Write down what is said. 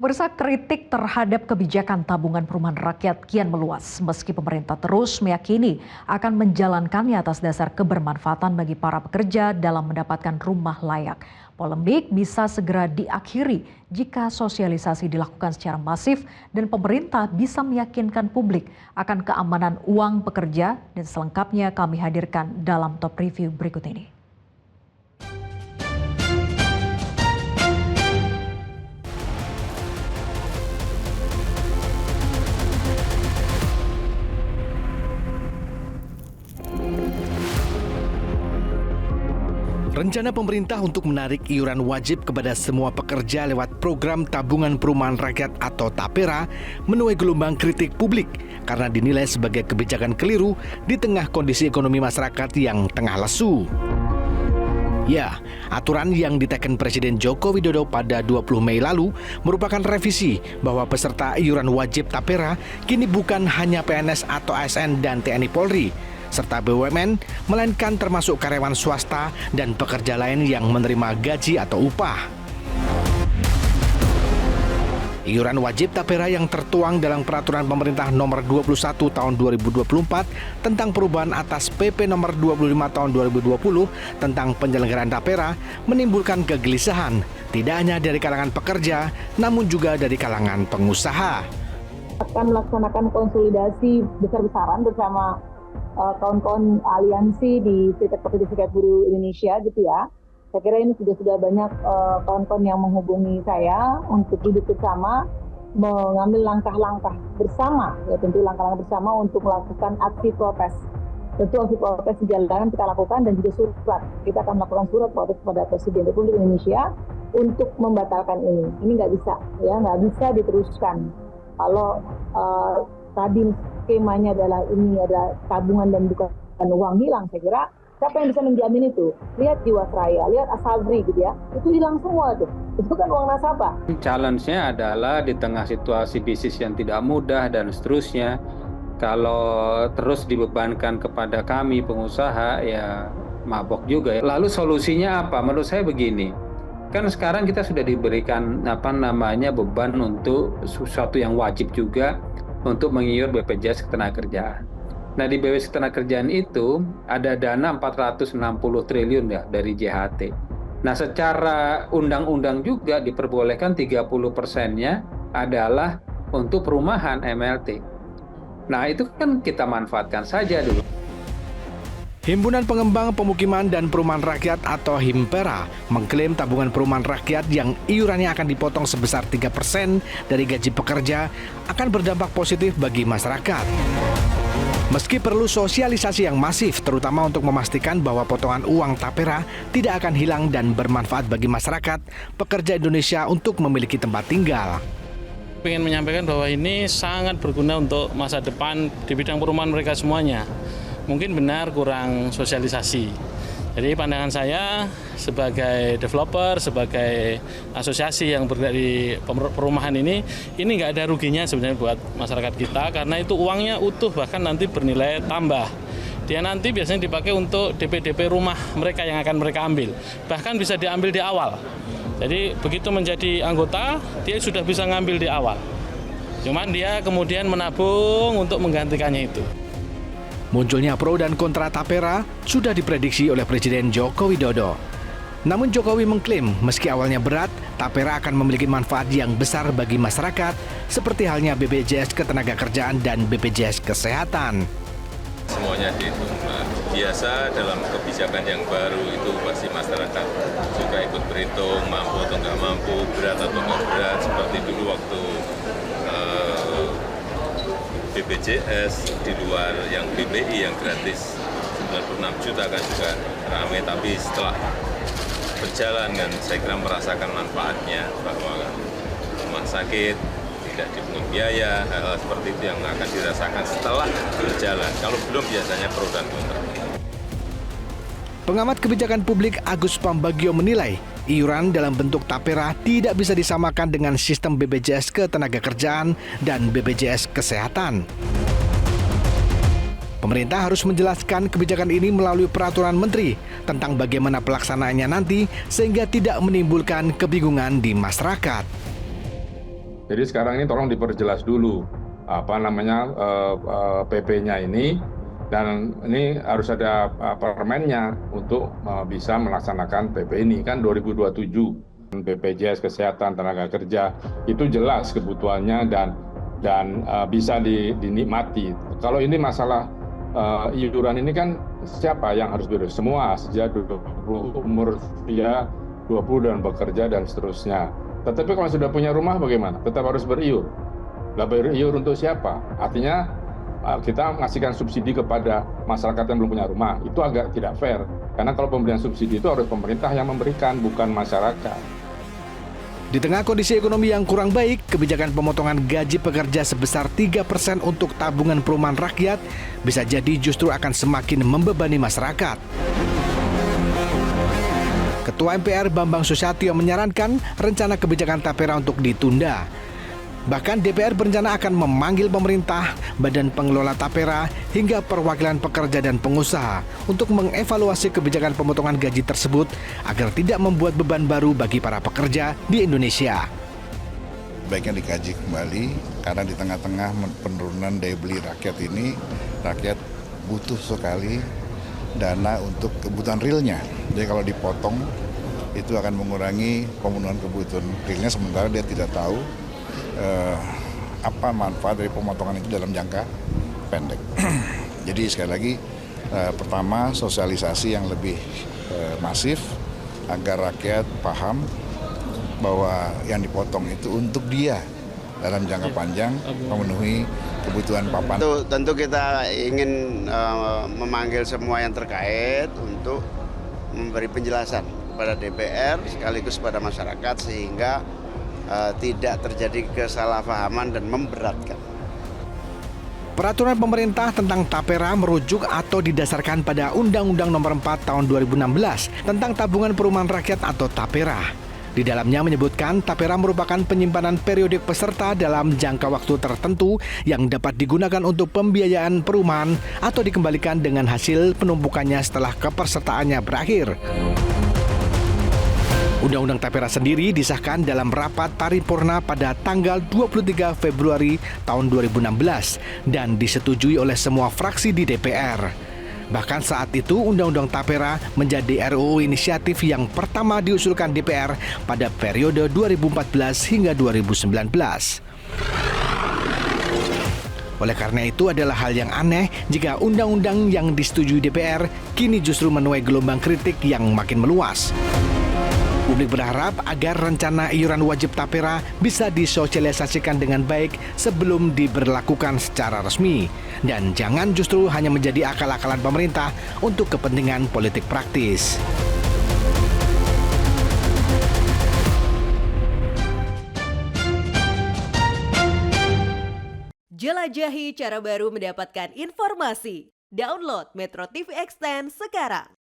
Pemirsa, kritik terhadap kebijakan tabungan perumahan rakyat kian meluas meski pemerintah terus meyakini akan menjalankannya atas dasar kebermanfaatan bagi para pekerja dalam mendapatkan rumah layak. Polemik bisa segera diakhiri jika sosialisasi dilakukan secara masif dan pemerintah bisa meyakinkan publik akan keamanan uang pekerja, dan selengkapnya kami hadirkan dalam top review berikut ini. Rencana pemerintah untuk menarik iuran wajib kepada semua pekerja lewat program tabungan perumahan rakyat atau TAPERA menuai gelombang kritik publik karena dinilai sebagai kebijakan keliru di tengah kondisi ekonomi masyarakat yang tengah lesu. Ya, aturan yang diteken Presiden Joko Widodo pada 20 Mei lalu merupakan revisi bahwa peserta iuran wajib TAPERA kini bukan hanya PNS atau ASN dan TNI Polri, serta BUMN, melainkan termasuk karyawan swasta dan pekerja lain yang menerima gaji atau upah. Iuran wajib TAPERA yang tertuang dalam Peraturan Pemerintah Nomor 21 Tahun 2024 tentang perubahan atas PP Nomor 25 Tahun 2020 tentang penyelenggaraan TAPERA menimbulkan kegelisahan, tidak hanya dari kalangan pekerja, namun juga dari kalangan pengusaha. Akan melaksanakan konsolidasi besar-besaran bersama kawan-kawan aliansi di Serikat Pekerja Serikat Buruh Indonesia gitu ya. Saya kira ini sudah banyak kawan-kawan yang menghubungi saya untuk duduk bersama, mengambil langkah-langkah bersama, ya tentu langkah-langkah bersama untuk melakukan aksi protes. Tentu aksi protes di jalanan kita lakukan dan juga surat. Kita akan melakukan surat protes kepada Presiden Republik Indonesia untuk membatalkan ini. Ini nggak bisa, ya nggak bisa diteruskan. Kalau tadi skemanya adalah ini ada tabungan dan bukan uang hilang, saya kira siapa yang bisa menjamin itu? Lihat Jiwasraya, lihat Asabri gitu ya, itu hilang semua tuh. Itu kan uang nasabah. Challenge-nya adalah di tengah situasi bisnis yang tidak mudah dan seterusnya, kalau terus dibebankan kepada kami pengusaha ya mabok juga ya. Lalu solusinya apa? Menurut saya begini. Kan sekarang kita sudah diberikan beban untuk sesuatu yang wajib juga untuk mengiur BPJS Ketenagakerjaan. Nah, di BPJS Ketenagakerjaan itu ada dana 460 triliun ya dari JHT. Nah, secara undang-undang juga diperbolehkan 30%-nya adalah untuk perumahan MLT. Nah, itu kan kita manfaatkan saja dulu. Himpunan Pengembang Pemukiman dan Perumahan Rakyat atau HIMPERA mengklaim tabungan perumahan rakyat yang iurannya akan dipotong sebesar 3% dari gaji pekerja akan berdampak positif bagi masyarakat. Meski perlu sosialisasi yang masif, terutama untuk memastikan bahwa potongan uang TAPERA tidak akan hilang dan bermanfaat bagi masyarakat, pekerja Indonesia untuk memiliki tempat tinggal. Ingin menyampaikan bahwa ini sangat berguna untuk masa depan di bidang perumahan mereka semuanya. Mungkin benar kurang sosialisasi. Jadi pandangan saya sebagai developer, sebagai asosiasi yang bergerak di perumahan ini nggak ada ruginya sebenarnya buat masyarakat kita karena itu uangnya utuh bahkan nanti bernilai tambah. Dia nanti biasanya dipakai untuk DP rumah mereka yang akan mereka ambil. Bahkan bisa diambil di awal. Jadi begitu menjadi anggota, dia sudah bisa ngambil di awal. Cuman dia kemudian menabung untuk menggantikannya itu. Munculnya pro dan kontra TAPERA sudah diprediksi oleh Presiden Joko Widodo. Namun Jokowi mengklaim meski awalnya berat, TAPERA akan memiliki manfaat yang besar bagi masyarakat seperti halnya BPJS Ketenagakerjaan dan BPJS Kesehatan. Semuanya dihitung. Biasa dalam kebijakan yang baru itu pasti masyarakat juga ikut berhitung mampu atau nggak mampu, berat atau nggak berat, seperti dulu waktu BPJS di luar yang BPI yang gratis 96 juta kan juga ramai, tapi setelah berjalan kan saya kira merasakan manfaatnya bahwa rumah sakit tidak dipungut biaya, hal-hal seperti itu yang akan dirasakan setelah berjalan. Kalau belum biasanya pro dan kontra. Pengamat kebijakan publik Agus Pambagio menilai iuran dalam bentuk TAPERA tidak bisa disamakan dengan sistem BPJS Ketenagakerjaan dan BPJS Kesehatan. Pemerintah harus menjelaskan kebijakan ini melalui peraturan menteri tentang bagaimana pelaksanaannya nanti sehingga tidak menimbulkan kebingungan di masyarakat. Jadi sekarang ini tolong diperjelas dulu PP-nya ini, dan ini harus ada permennya untuk bisa melaksanakan PP ini. Kan 2027 BPJS Kesehatan Tenaga Kerja itu jelas kebutuhannya dan bisa dinikmati. Kalau ini masalah iuran ini kan siapa yang harus beriur? Semua sejak umur usia 20 dan bekerja dan seterusnya. Tetapi kalau sudah punya rumah bagaimana? Tetap harus beriur. Lah beriur untuk siapa? Artinya kita ngasihkan subsidi kepada masyarakat yang belum punya rumah. Itu agak tidak fair. Karena kalau pemberian subsidi itu harus pemerintah yang memberikan, bukan masyarakat. Di tengah kondisi ekonomi yang kurang baik, kebijakan pemotongan gaji pekerja sebesar 3% untuk tabungan perumahan rakyat bisa jadi justru akan semakin membebani masyarakat. Ketua MPR Bambang Susatyo menyarankan rencana kebijakan tapera untuk ditunda. Bahkan DPR berencana akan memanggil pemerintah, badan pengelola tapera, hingga perwakilan pekerja dan pengusaha untuk mengevaluasi kebijakan pemotongan gaji tersebut agar tidak membuat beban baru bagi para pekerja di Indonesia. Baiknya dikaji kembali, karena di tengah-tengah penurunan daya beli rakyat ini, rakyat butuh sekali dana untuk kebutuhan realnya. Jadi kalau dipotong, itu akan mengurangi pemenuhan kebutuhan realnya, sementara dia tidak tahu apa manfaat dari pemotongan itu dalam jangka pendek. Jadi sekali lagi, pertama sosialisasi yang lebih masif agar rakyat paham bahwa yang dipotong itu untuk dia dalam jangka panjang memenuhi kebutuhan papan. Tentu kita ingin memanggil semua yang terkait untuk memberi penjelasan kepada DPR sekaligus pada masyarakat sehingga tidak terjadi kesalahpahaman dan memberatkan. Peraturan pemerintah tentang tapera merujuk atau didasarkan pada Undang-Undang Nomor 4 Tahun 2016 tentang Tabungan Perumahan Rakyat atau tapera. Di dalamnya menyebutkan tapera merupakan penyimpanan periodik peserta dalam jangka waktu tertentu yang dapat digunakan untuk pembiayaan perumahan atau dikembalikan dengan hasil penumpukannya setelah kepesertaannya berakhir. Undang-Undang Tapera sendiri disahkan dalam rapat paripurna pada tanggal 23 Februari tahun 2016 dan disetujui oleh semua fraksi di DPR. Bahkan saat itu Undang-Undang Tapera menjadi RUU inisiatif yang pertama diusulkan DPR pada periode 2014 hingga 2019. Oleh karena itu adalah hal yang aneh jika undang-undang yang disetujui DPR kini justru menuai gelombang kritik yang makin meluas. Publik berharap agar rencana iuran wajib tapera bisa disosialisasikan dengan baik sebelum diberlakukan secara resmi. Dan jangan justru hanya menjadi akal-akalan pemerintah untuk kepentingan politik praktis. Jelajahi cara baru mendapatkan informasi. Download Metro TV Extend sekarang.